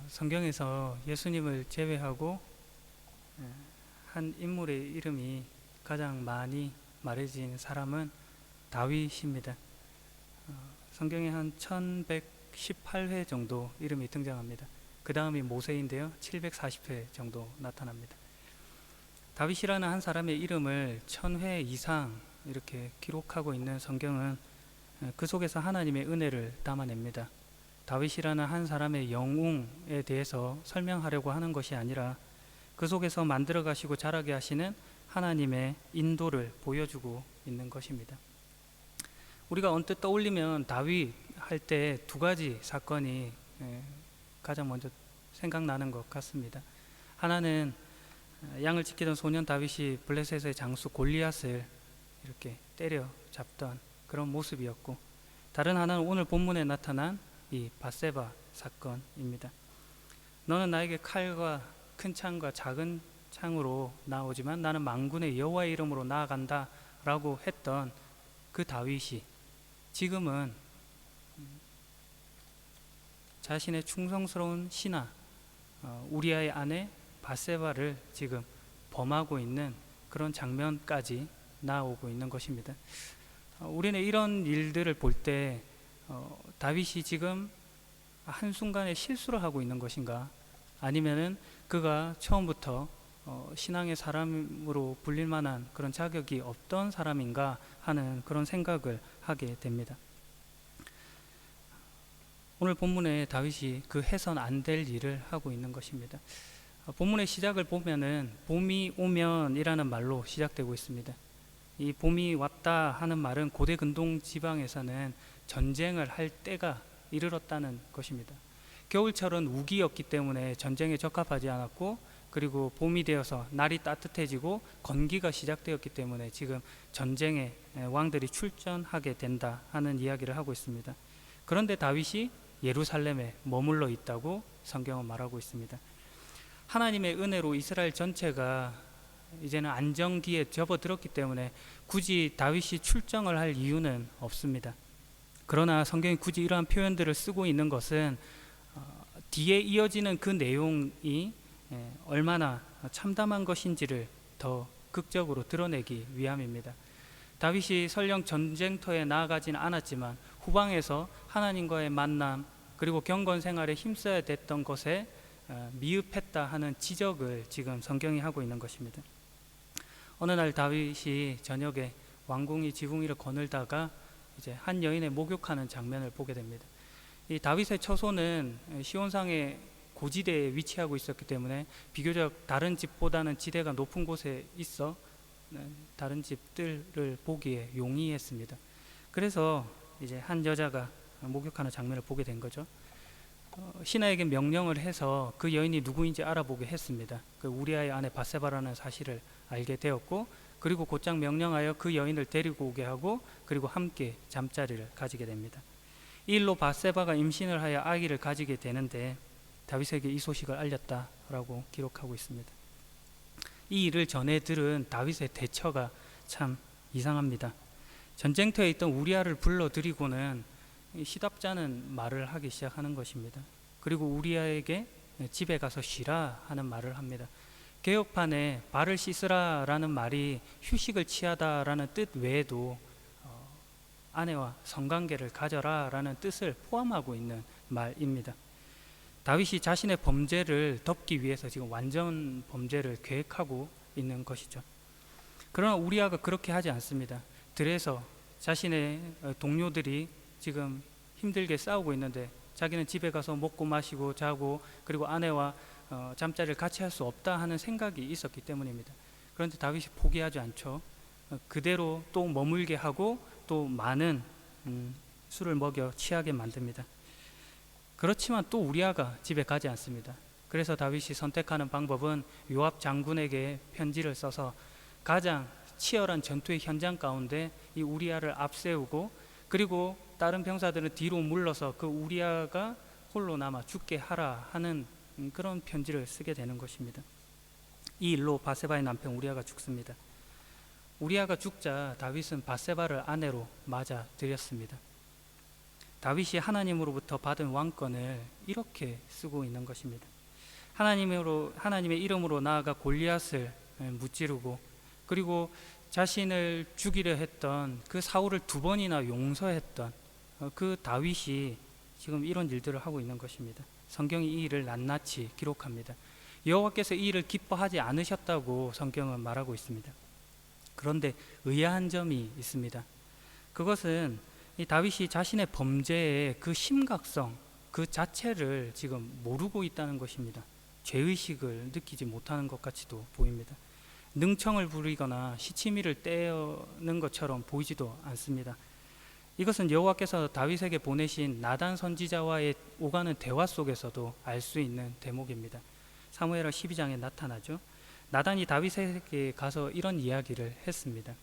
성경에서 예수님을 제외하고 한 인물의 이름이 가장 많이 말해진 사람은 다윗입니다. 성경에 한 1118회 정도 이름이 등장합니다. 그 다음이 모세인데요, 740회 정도 나타납니다. 다윗이라는 한 사람의 이름을 1000회 이상 이렇게 기록하고 있는 성경은 그 속에서 하나님의 은혜를 담아냅니다. 다윗이라는 한 사람의 영웅에 대해서 설명하려고 하는 것이 아니라 그 속에서 만들어 가시고 자라게 하시는 하나님의 인도를 보여주고 있는 것입니다. 우리가 언뜻 떠올리면 다윗 할 때 두 가지 사건이 가장 먼저 생각나는 것 같습니다. 하나는 양을 지키던 소년 다윗이 블레셋의 장수 골리앗을 이렇게 때려 잡던 그런 모습이었고, 다른 하나는 오늘 본문에 나타난 이 밧세바 사건입니다. 너는 나에게 칼과 큰 창과 작은 창으로 나오지만 나는 만군의 여호와의 이름으로 나아간다 라고 했던 그 다윗이 지금은 자신의 충성스러운 신하 우리아의 아내 밧세바를 지금 범하고 있는 그런 장면까지 나오고 있는 것입니다. 우리는 이런 일들을 볼 때 다윗이 지금 한순간에 실수를 하고 있는 것인가, 아니면은 그가 처음부터 신앙의 사람으로 불릴 만한 그런 자격이 없던 사람인가 하는 그런 생각을 하게 됩니다. 오늘 본문에 다윗이 그 해선 안 될 일을 하고 있는 것입니다. 본문의 시작을 보면은 봄이 오면이라는 말로 시작되고 있습니다. 이 봄이 왔다 하는 말은 고대 근동 지방에서는 전쟁을 할 때가 이르렀다는 것입니다. 겨울철은 우기였기 때문에 전쟁에 적합하지 않았고, 그리고 봄이 되어서 날이 따뜻해지고 건기가 시작되었기 때문에 지금 전쟁에 왕들이 출전하게 된다 하는 이야기를 하고 있습니다. 그런데 다윗이 예루살렘에 머물러 있다고 성경은 말하고 있습니다. 하나님의 은혜로 이스라엘 전체가 이제는 안정기에 접어들었기 때문에 굳이 다윗이 출정을 할 이유는 없습니다. 그러나 성경이 굳이 이러한 표현들을 쓰고 있는 것은 뒤에 이어지는 그 내용이 얼마나 참담한 것인지를 더 극적으로 드러내기 위함입니다. 다윗이 설령 전쟁터에 나아가지는 않았지만 후방에서 하나님과의 만남, 그리고 경건 생활에 힘써야 됐던 것에 미흡했다 하는 지적을 지금 성경이 하고 있는 것입니다. 어느 날 다윗이 저녁에 왕궁이 지붕 위를 거닐다가 이제 한 여인의 목욕하는 장면을 보게 됩니다. 이 다윗의 처소는 시온상의 고지대에 위치하고 있었기 때문에 비교적 다른 집보다는 지대가 높은 곳에 있어 다른 집들을 보기에 용이했습니다. 그래서 이제 한 여자가 목욕하는 장면을 보게 된 거죠. 신하에게 명령을 해서 그 여인이 누구인지 알아보게 했습니다. 그 우리아의 아내 밧세바라는 사실을 알게 되었고, 그리고 곧장 명령하여 그 여인을 데리고 오게 하고, 그리고 함께 잠자리를 가지게 됩니다. 이 일로 밧세바가 임신을 하여 아기를 가지게 되는데 다윗에게 이 소식을 알렸다라고 기록하고 있습니다. 이 일을 전해 들은 다윗의 대처가 참 이상합니다. 전쟁터에 있던 우리아를 불러들이고는 시답잖은 말을 하기 시작하는 것입니다. 그리고 우리아에게 집에 가서 쉬라 하는 말을 합니다. 개혁판에 발을 씻으라 라는 말이 휴식을 취하다 라는 뜻 외에도 아내와 성관계를 가져라 라는 뜻을 포함하고 있는 말입니다. 다윗이 자신의 범죄를 덮기 위해서 지금 완전 범죄를 계획하고 있는 것이죠. 그러나 우리아가 그렇게 하지 않습니다. 들에서 자신의 동료들이 지금 힘들게 싸우고 있는데 자기는 집에 가서 먹고 마시고 자고, 그리고 아내와 잠자리를 같이 할 수 없다 하는 생각이 있었기 때문입니다. 그런데 다윗이 포기하지 않죠. 그대로 또 머물게 하고 또 많은 술을 먹여 취하게 만듭니다. 그렇지만 또 우리아가 집에 가지 않습니다. 그래서 다윗이 선택하는 방법은 요압 장군에게 편지를 써서 가장 치열한 전투의 현장 가운데 이 우리아를 앞세우고, 그리고 다른 병사들은 뒤로 물러서 그 우리아가 홀로 남아 죽게 하라 하는 그런 편지를 쓰게 되는 것입니다. 이 일로 밧세바의 남편 우리아가 죽습니다. 우리아가 죽자 다윗은 밧세바를 아내로 맞아들였습니다. 다윗이 하나님으로부터 받은 왕권을 이렇게 쓰고 있는 것입니다. 하나님의 이름으로 나아가 골리앗을 무찌르고, 그리고 자신을 죽이려 했던 그 사울을 2번이나 용서했던 그 다윗이 지금 이런 일들을 하고 있는 것입니다. 성경이 이 일을 낱낱이 기록합니다. 여호와께서 이 일을 기뻐하지 않으셨다고 성경은 말하고 있습니다. 그런데 의아한 점이 있습니다. 그것은 이 다윗이 자신의 범죄의 그 심각성 그 자체를 지금 모르고 있다는 것입니다. 죄의식을 느끼지 못하는 것 같이도 보입니다. 능청을 부리거나 시치미를 떼는 것처럼 보이지도 않습니다. 이것은 여호와께서 다윗에게 보내신 나단 선지자와의 오가는 대화 속에서도 알 수 있는 대목입니다. 사무엘하 12장에 나타나죠. 나단이 다윗에게 가서 이런 이야기를 했습니다.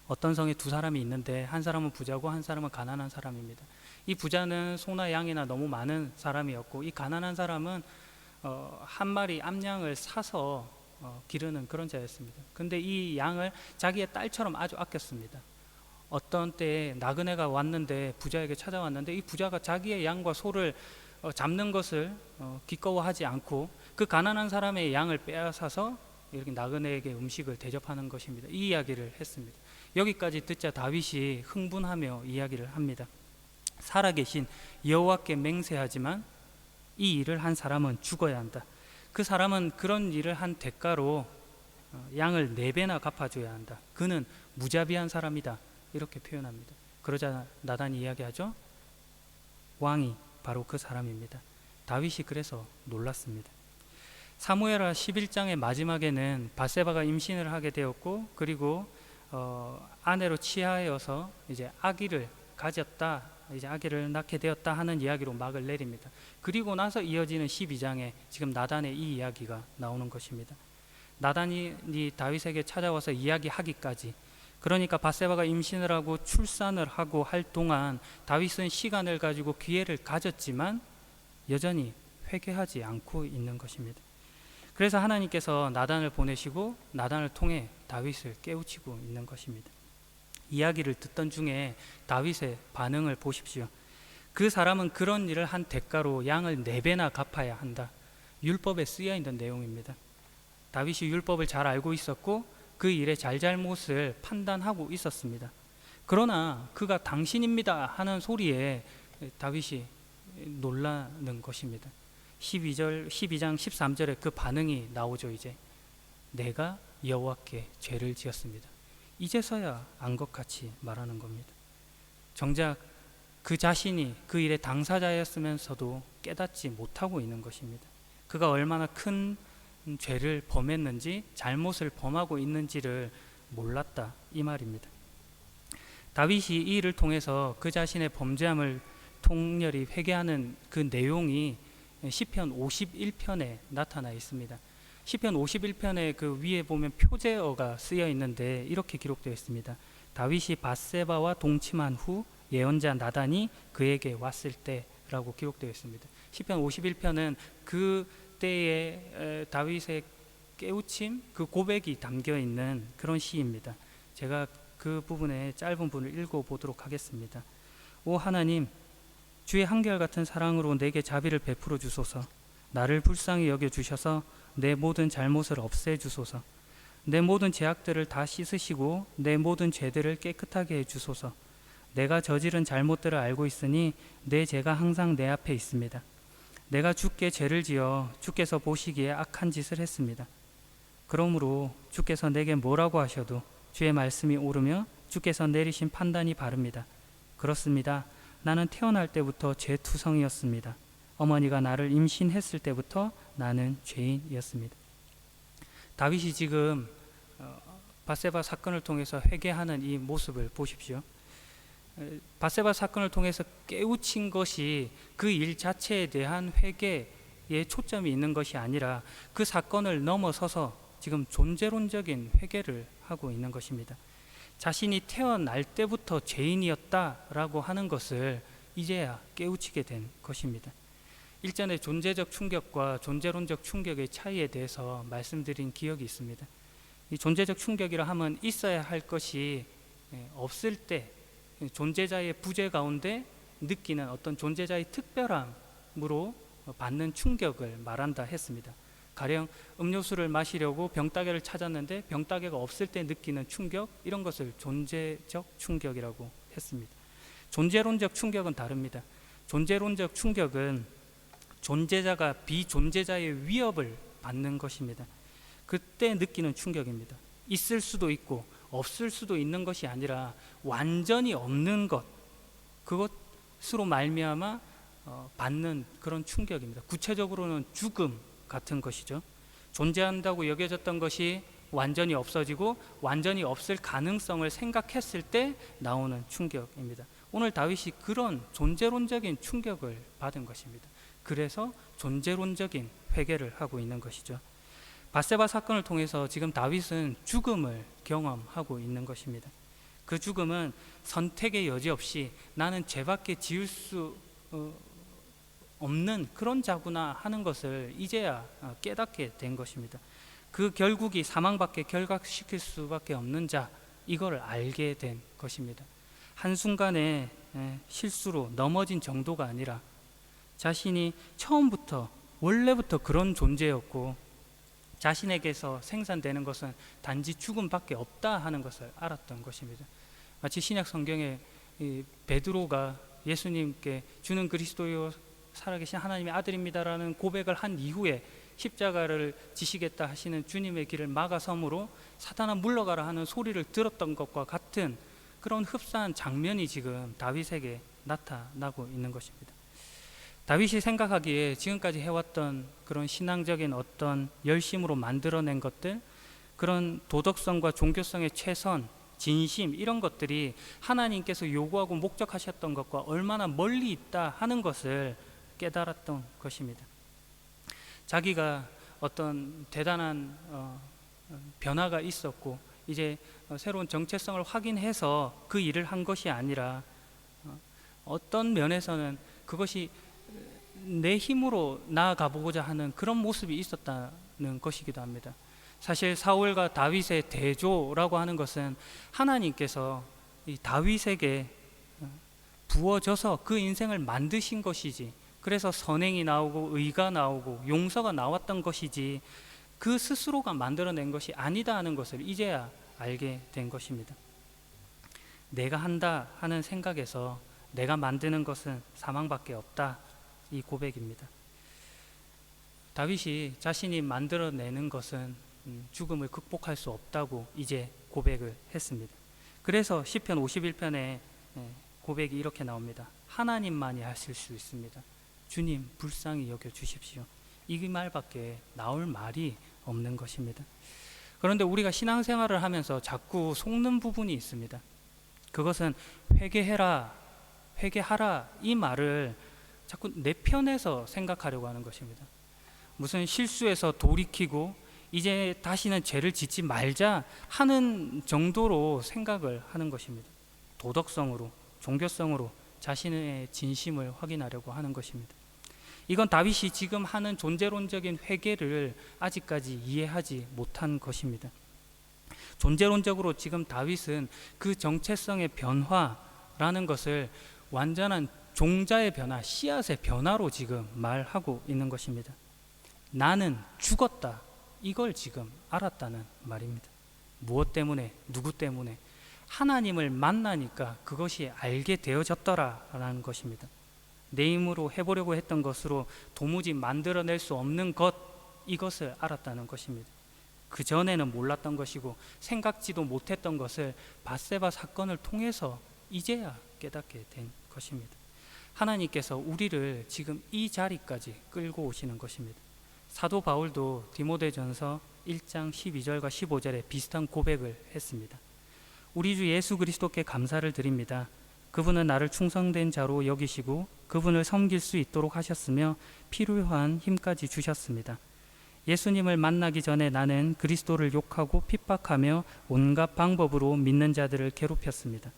어떤 성에 2사람이 있는데 한 사람은 부자고 한 사람은 가난한 사람입니다. 이 부자는 소나 양이나 너무 많은 사람이었고, 이 가난한 사람은 한 마리 암양을 사서 기르는 그런 자였습니다. 근데 이 양을 자기의 딸처럼 아주 아꼈습니다. 어떤 때에 나그네가 왔는데, 부자에게 찾아왔는데, 이 부자가 자기의 양과 소를 잡는 것을 기꺼워하지 않고 그 가난한 사람의 양을 빼앗아서 이렇게 나그네에게 음식을 대접하는 것입니다. 이 이야기를 했습니다. 여기까지 듣자 다윗이 흥분하며 이야기를 합니다. 살아계신 여호와께 맹세하지만 이 일을 한 사람은 죽어야 한다. 그 사람은 그런 일을 한 대가로 양을 4배나 갚아줘야 한다. 그는 무자비한 사람이다. 이렇게 표현합니다. 그러자 나단이 이야기하죠. 왕이 바로 그 사람입니다. 다윗이 그래서 놀랐습니다. 사무엘하 11장의 마지막에는 밧세바가 임신을 하게 되었고, 그리고 아내로 취하여서 이제 아기를 가졌다, 이제 아기를 낳게 되었다 하는 이야기로 막을 내립니다. 그리고 나서 이어지는 12장에 지금 나단의 이 이야기가 나오는 것입니다. 나단이 다윗에게 찾아와서 이야기하기까지, 그러니까 밧세바가 임신을 하고 출산을 하고 할 동안 다윗은 시간을 가지고 기회를 가졌지만 여전히 회개하지 않고 있는 것입니다. 그래서 하나님께서 나단을 보내시고 나단을 통해 다윗을 깨우치고 있는 것입니다. 이야기를 듣던 중에 다윗의 반응을 보십시오. 그 사람은 그런 일을 한 대가로 양을 4배나 갚아야 한다. 율법에 쓰여 있는 내용입니다. 다윗이 율법을 잘 알고 있었고 그 일의 잘잘못을 판단하고 있었습니다. 그러나 그가 당신입니다 하는 소리에 다윗이 놀라는 것입니다. 12장 13절에 그 반응이 나오죠. 이제 내가 여호와께 죄를 지었습니다. 이제서야 안 것 같이 말하는 겁니다. 정작 그 자신이 그 일의 당사자였으면서도 깨닫지 못하고 있는 것입니다. 그가 얼마나 큰 죄를 범했는지, 잘못을 범하고 있는지를 몰랐다, 이 말입니다. 다윗이 이 일을 통해서 그 자신의 범죄함을 통렬히 회개하는 그 내용이 시편 51편에 나타나 있습니다. 시편 51편에 그 위에 보면 표제어가 쓰여 있는데 이렇게 기록되어 있습니다. 다윗이 밧세바와 동침한 후 예언자 나단이 그에게 왔을 때라고 기록되어 있습니다. 시편 51편은 그 때에 다윗의 깨우침, 그 고백이 담겨 있는 그런 시입니다. 제가 그 부분의 짧은 부분을 읽어보도록 하겠습니다. 오 하나님, 주의 한결같은 사랑으로 내게 자비를 베풀어 주소서. 나를 불쌍히 여겨 주셔서 내 모든 잘못을 없애 주소서. 내 모든 죄악들을 다 씻으시고 내 모든 죄들을 깨끗하게 해 주소서. 내가 저지른 잘못들을 알고 있으니 내 죄가 항상 내 앞에 있습니다. 내가 주께 죄를 지어 주께서 보시기에 악한 짓을 했습니다. 그러므로 주께서 내게 뭐라고 하셔도 주의 말씀이 옳으며 주께서 내리신 판단이 바릅니다. 그렇습니다. 나는 태어날 때부터 죄투성이었습니다. 어머니가 나를 임신했을 때부터 나는 죄인이었습니다. 다윗이 지금 밧세바 사건을 통해서 회개하는 이 모습을 보십시오. 밧세바 사건을 통해서 깨우친 것이 그 일 자체에 대한 회개에 초점이 있는 것이 아니라 그 사건을 넘어서서 지금 존재론적인 회개를 하고 있는 것입니다. 자신이 태어날 때부터 죄인이었다라고 하는 것을 이제야 깨우치게 된 것입니다. 일전에 존재적 충격과 존재론적 충격의 차이에 대해서 말씀드린 기억이 있습니다. 이 존재적 충격이라 하면 있어야 할 것이 없을 때, 존재자의 부재 가운데 느끼는 어떤 존재자의 특별함으로 받는 충격을 말한다 했습니다. 가령 음료수를 마시려고 병따개를 찾았는데 병따개가 없을 때 느끼는 충격, 이런 것을 존재적 충격이라고 했습니다. 존재론적 충격은 다릅니다. 존재론적 충격은 존재자가 비존재자의 위협을 받는 것입니다. 그때 느끼는 충격입니다. 있을 수도 있고 없을 수도 있는 것이 아니라 완전히 없는 것, 그것으로 말미암아 받는 그런 충격입니다. 구체적으로는 죽음 같은 것이죠. 존재한다고 여겨졌던 것이 완전히 없어지고 완전히 없을 가능성을 생각했을 때 나오는 충격입니다. 오늘 다윗이 그런 존재론적인 충격을 받은 것입니다. 그래서 존재론적인 회개를 하고 있는 것이죠. 밧세바 사건을 통해서 지금 다윗은 죽음을 경험하고 있는 것입니다. 그 죽음은 선택의 여지 없이 나는 죄밖에 지을 수 없는 그런 자구나 하는 것을 이제야 깨닫게 된 것입니다. 그 결국이 사망밖에 결각시킬 수밖에 없는 자, 이걸 알게 된 것입니다. 한순간의 실수로 넘어진 정도가 아니라 자신이 처음부터 원래부터 그런 존재였고 자신에게서 생산되는 것은 단지 죽음밖에 없다 하는 것을 알았던 것입니다. 마치 신약 성경에 베드로가 예수님께 주는 그리스도요 살아계신 하나님의 아들입니다라는 고백을 한 이후에 십자가를 지시겠다 하시는 주님의 길을 막아섬으로 사탄아 물러가라 하는 소리를 들었던 것과 같은 그런 흡사한 장면이 지금 다윗에게 나타나고 있는 것입니다. 다윗이 생각하기에 지금까지 해왔던 그런 신앙적인 어떤 열심으로 만들어낸 것들, 그런 도덕성과 종교성의 최선, 진심, 이런 것들이 하나님께서 요구하고 목적하셨던 것과 얼마나 멀리 있다 하는 것을 깨달았던 것입니다. 자기가 어떤 대단한 변화가 있었고 이제 새로운 정체성을 확인해서 그 일을 한 것이 아니라 어떤 면에서는 그것이 내 힘으로 나아가 보고자 하는 그런 모습이 있었다는 것이기도 합니다. 사실 사울과 다윗의 대조라고 하는 것은 하나님께서 이 다윗에게 부어져서 그 인생을 만드신 것이지, 그래서 선행이 나오고 의가 나오고 용서가 나왔던 것이지 그 스스로가 만들어낸 것이 아니다 하는 것을 이제야 알게 된 것입니다. 내가 한다 하는 생각에서 내가 만드는 것은 사망밖에 없다, 이 고백입니다. 다윗이 자신이 만들어내는 것은 죽음을 극복할 수 없다고 이제 고백을 했습니다. 그래서 시편 51편에 고백이 이렇게 나옵니다. 하나님만이 하실 수 있습니다. 주님 불쌍히 여겨 주십시오. 이 말밖에 나올 말이 없는 것입니다. 그런데 우리가 신앙생활을 하면서 자꾸 속는 부분이 있습니다. 그것은 회개해라, 회개하라, 이 말을 자꾸 내 편에서 생각하려고 하는 것입니다. 무슨 실수해서 돌이키고 이제 다시는 죄를 짓지 말자 하는 정도로 생각을 하는 것입니다. 도덕성으로, 종교성으로 자신의 진심을 확인하려고 하는 것입니다. 이건 다윗이 지금 하는 존재론적인 회개를 아직까지 이해하지 못한 것입니다. 존재론적으로 지금 다윗은 그 정체성의 변화라는 것을 완전한 종자의 변화, 씨앗의 변화로 지금 말하고 있는 것입니다. 나는 죽었다, 이걸 지금 알았다는 말입니다. 무엇 때문에, 누구 때문에? 하나님을 만나니까 그것이 알게 되어졌더라라는 것입니다. 내 힘으로 해보려고 했던 것으로 도무지 만들어낼 수 없는 것, 이것을 알았다는 것입니다. 그 전에는 몰랐던 것이고 생각지도 못했던 것을 밧세바 사건을 통해서 이제야 깨닫게 된 것입니다. 하나님께서 우리를 지금 이 자리까지 끌고 오시는 것입니다. 사도 바울도 디모데전서 1장 12절과 15절에 비슷한 고백을 했습니다. 우리 주 예수 그리스도께 감사를 드립니다. 그분은 나를 충성된 자로 여기시고 그분을 섬길 수 있도록 하셨으며 필요한 힘까지 주셨습니다. 예수님을 만나기 전에 나는 그리스도를 욕하고 핍박하며 온갖 방법으로 믿는 자들을 괴롭혔습니다.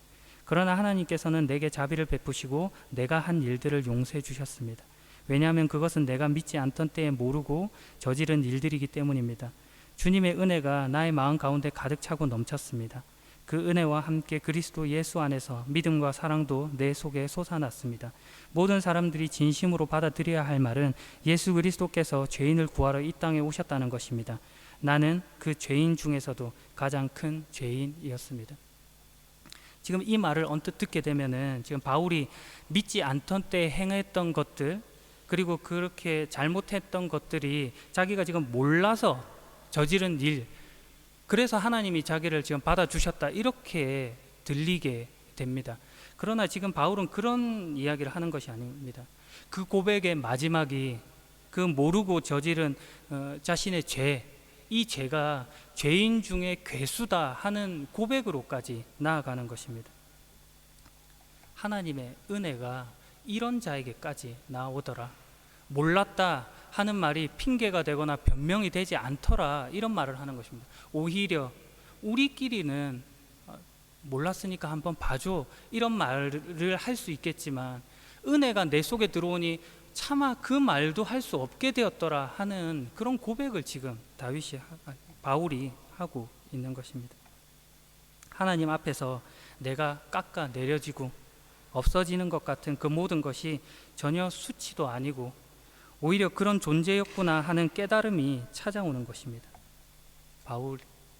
그러나 하나님께서는 내게 자비를 베푸시고 내가 한 일들을 용서해 주셨습니다. 왜냐하면 그것은 내가 믿지 않던 때에 모르고 저지른 일들이기 때문입니다. 주님의 은혜가 나의 마음 가운데 가득 차고 넘쳤습니다. 그 은혜와 함께 그리스도 예수 안에서 믿음과 사랑도 내 속에 솟아났습니다. 모든 사람들이 진심으로 받아들여야 할 말은 예수 그리스도께서 죄인을 구하러 이 땅에 오셨다는 것입니다. 나는 그 죄인 중에서도 가장 큰 죄인이었습니다. 지금 이 말을 언뜻 듣게 되면은 지금 바울이 믿지 않던 때 행했던 것들, 그리고 그렇게 잘못했던 것들이 자기가 지금 몰라서 저지른 일, 그래서 하나님이 자기를 지금 받아주셨다, 이렇게 들리게 됩니다. 그러나 지금 바울은 그런 이야기를 하는 것이 아닙니다. 그 고백의 마지막이 그 모르고 저지른 자신의 죄, 이 죄가 죄인 중에 괴수다 하는 고백으로까지 나아가는 것입니다. 하나님의 은혜가 이런 자에게까지 나오더라, 몰랐다 하는 말이 핑계가 되거나 변명이 되지 않더라, 이런 말을 하는 것입니다. 오히려 우리끼리는 몰랐으니까 한번 봐줘, 이런 말을 할 수 있겠지만 은혜가 내 속에 들어오니 차마 그 말도 할 수 없게 되었더라 하는 그런 고백을 지금 바울이 하고 있는 것입니다. 하나님 앞에서 내가 깎아 내려지고 없어지는 것 같은 그 모든 것이 전혀 수치도 아니고 오히려 그런 존재였구나 하는 깨달음이 찾아오는 것입니다.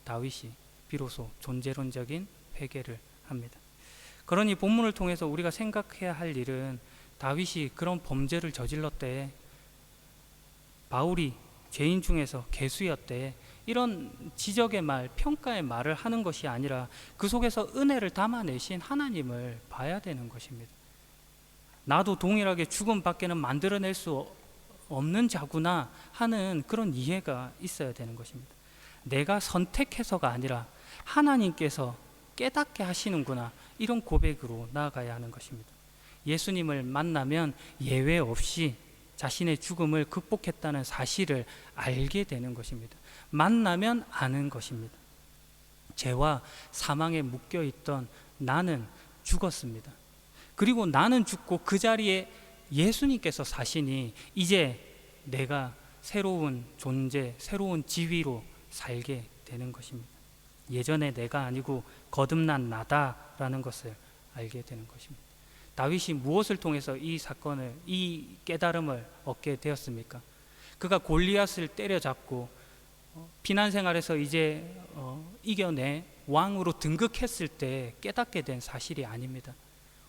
다윗이 비로소 존재론적인 회개를 합니다. 그러니 본문을 통해서 우리가 생각해야 할 일은 다윗이 그런 범죄를 저질렀대, 바울이 죄인 중에서 괴수였대, 이런 지적의 말, 평가의 말을 하는 것이 아니라 그 속에서 은혜를 담아내신 하나님을 봐야 되는 것입니다. 나도 동일하게 죽음 밖에는 만들어낼 수 없는 자구나 하는 그런 이해가 있어야 되는 것입니다. 내가 선택해서가 아니라 하나님께서 깨닫게 하시는구나, 이런 고백으로 나아가야 하는 것입니다. 예수님을 만나면 예외 없이 자신의 죽음을 극복했다는 사실을 알게 되는 것입니다. 만나면 아는 것입니다. 죄와 사망에 묶여있던 나는 죽었습니다. 그리고 나는 죽고 그 자리에 예수님께서 사시니 이제 내가 새로운 존재, 새로운 지위로 살게 되는 것입니다. 예전에 내가 아니고 거듭난 나다라는 것을 알게 되는 것입니다. 다윗이 무엇을 통해서 이 사건을, 이 깨달음을 얻게 되었습니까? 그가 골리앗을 때려잡고 피난 생활에서 이제 이겨내 왕으로 등극했을 때 깨닫게 된 사실이 아닙니다.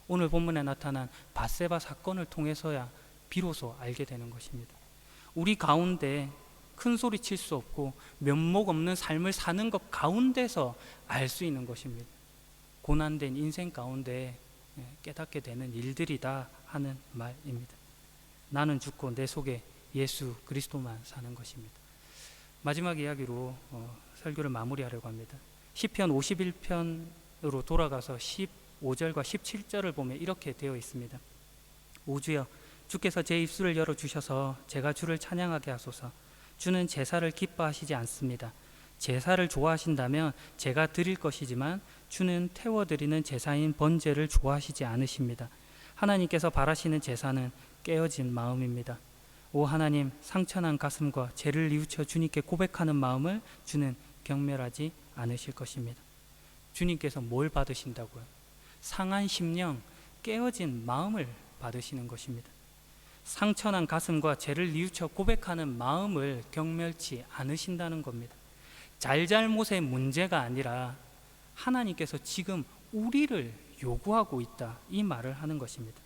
오늘 본문에 나타난 밧세바 사건을 통해서야 비로소 알게 되는 것입니다. 우리 가운데 큰 소리 칠 수 없고 면목 없는 삶을 사는 것 가운데서 알 수 있는 것입니다. 고난된 인생 가운데 깨닫게 되는 일들이다 하는 말입니다. 나는 죽고 내 속에 예수 그리스도만 사는 것입니다. 마지막 이야기로 설교를 마무리하려고 합니다. 시편 51편으로 돌아가서 15절과 17절을 보면 이렇게 되어 있습니다. 오주여, 주께서 제 입술을 열어주셔서 제가 주를 찬양하게 하소서. 주는 제사를 기뻐하시지 않습니다. 제사를 좋아하신다면 제가 드릴 것이지만 주는 태워드리는 제사인 번제를 좋아하시지 않으십니다. 하나님께서 바라시는 제사는 깨어진 마음입니다. 오 하나님, 상처난 가슴과 죄를 뉘우쳐 주님께 고백하는 마음을 주는 경멸하지 않으실 것입니다. 주님께서 뭘 받으신다고요? 상한 심령, 깨어진 마음을 받으시는 것입니다. 상처난 가슴과 죄를 뉘우쳐 고백하는 마음을 경멸치 않으신다는 겁니다. 잘잘못의 문제가 아니라 하나님께서 지금 우리를 요구하고 있다, 이 말을 하는 것입니다.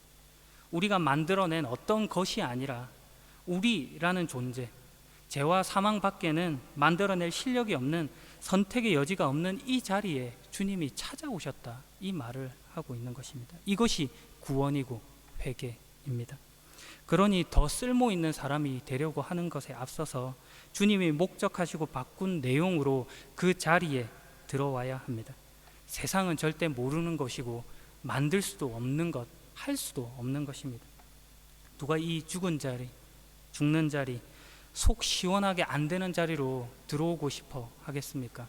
우리가 만들어낸 어떤 것이 아니라 우리라는 존재, 죄와 사망 밖에는 만들어낼 실력이 없는, 선택의 여지가 없는 이 자리에 주님이 찾아오셨다, 이 말을 하고 있는 것입니다. 이것이 구원이고 회개입니다. 그러니 더 쓸모있는 사람이 되려고 하는 것에 앞서서 주님이 목적하시고 바꾼 내용으로 그 자리에 들어와야 합니다. 세상은 절대 모르는 것이고 만들 수도 없는 것, 할 수도 없는 것입니다. 누가 이 죽은 자리, 죽는 자리, 속 시원하게 안 되는 자리로 들어오고 싶어 하겠습니까?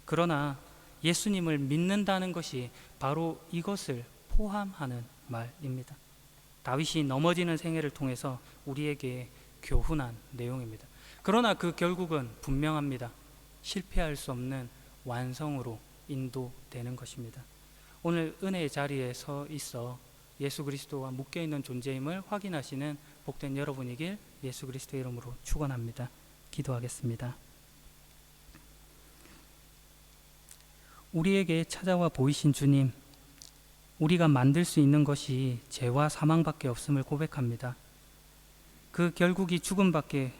그러나 예수님을 믿는다는 것이 바로 이것을 포함하는 말입니다. 다윗이 넘어지는 생애를 통해서 우리에게 교훈한 내용입니다. 그러나 그 결국은 분명합니다. 실패할 수 없는 완성으로 인도되는 것입니다. 오늘 은혜의 자리에 서 있어 예수 그리스도와 묶여있는 존재임을 확인하시는 복된 여러분이길 예수 그리스도의 이름으로 축원합니다. 기도하겠습니다. 우리에게 찾아와 보이신 주님, 우리가 만들 수 있는 것이 죄와 사망밖에 없음을 고백합니다. 그 결국이 죽음밖에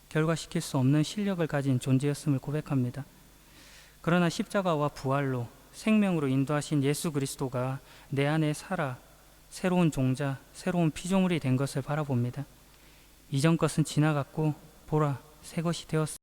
결과시킬 수 없는 실력을 가진 존재였음을 고백합니다. 그러나 십자가와 부활로 생명으로 인도하신 예수 그리스도가 내 안에 살아 새로운 종자, 새로운 피조물이 된 것을 바라봅니다. 이전 것은 지나갔고 보라, 새 것이 되었습니다.